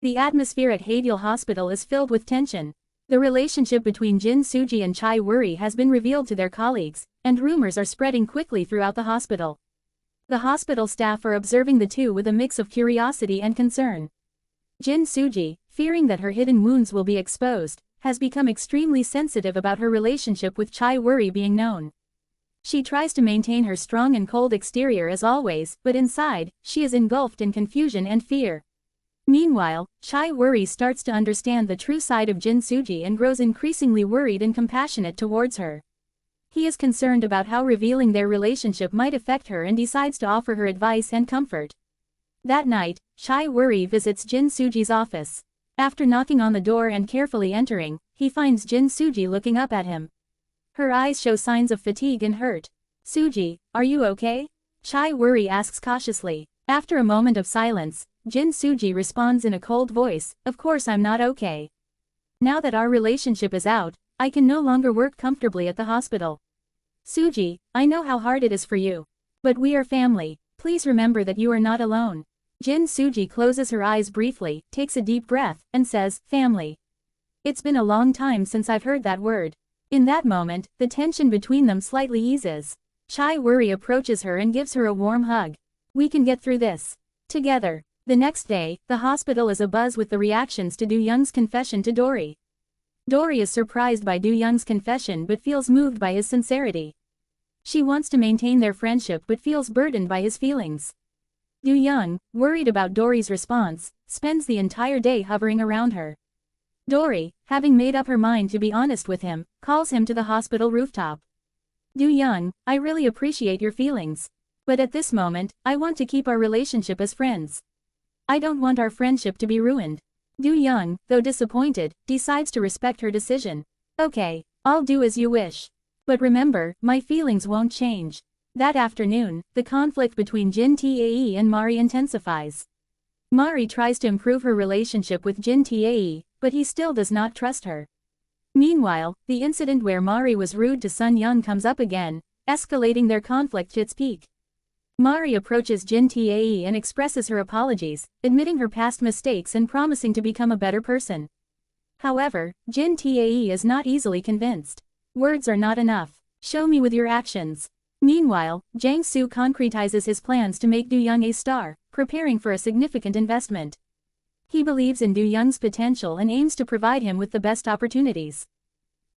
The atmosphere at Haedil Hospital is filled with tension. The relationship between Jin Suji and Chai Wuri has been revealed to their colleagues, and rumors are spreading quickly throughout the hospital. The hospital staff are observing the two with a mix of curiosity and concern. Jin Suji, fearing that her hidden wounds will be exposed, has become extremely sensitive about her relationship with Chai Wuri being known. She tries to maintain her strong and cold exterior as always, but inside, she is engulfed in confusion and fear. Meanwhile, Chai Wuri starts to understand the true side of Jin Suji and grows increasingly worried and compassionate towards her. He is concerned about how revealing their relationship might affect her and decides to offer her advice and comfort. That night, Chai Wuri visits Jin Suji's office. After knocking on the door and carefully entering, he finds Jin Suji looking up at him. Her eyes show signs of fatigue and hurt. "Suji, are you okay?" Chai Wuri asks cautiously. After a moment of silence, Jin Suji responds in a cold voice, "Of course I'm not okay. Now that our relationship is out, I can no longer work comfortably at the hospital. Suji, I know how hard it is for you. But we are family. Please remember that you are not alone." Jin Suji closes her eyes briefly, takes a deep breath, and says, "Family. It's been a long time since I've heard that word." In that moment, the tension between them slightly eases. Chai Wuri approaches her and gives her a warm hug. "We can get through this together." The next day, the hospital is abuzz with the reactions to Do Young's confession to Dory. Dory is surprised by Do Young's confession but feels moved by his sincerity. She wants to maintain their friendship but feels burdened by his feelings. Do Young, worried about Dory's response, spends the entire day hovering around her. Dory, having made up her mind to be honest with him, calls him to the hospital rooftop. "Do Young, I really appreciate your feelings. But at this moment, I want to keep our relationship as friends. I don't want our friendship to be ruined." Do Young, though disappointed, decides to respect her decision. "Okay, I'll do as you wish. But remember, my feelings won't change." That afternoon, the conflict between Jin Tae and Mari intensifies. Mari tries to improve her relationship with Jin Tae, but he still does not trust her. Meanwhile, the incident where Mari was rude to Sun Young comes up again, escalating their conflict to its peak. Mari approaches Jin Tae and expresses her apologies, admitting her past mistakes and promising to become a better person. However, Jin Tae is not easily convinced. "Words are not enough. Show me with your actions." Meanwhile, Jang Soo concretizes his plans to make Do Young a star, preparing for a significant investment. He believes in Do Young's potential and aims to provide him with the best opportunities.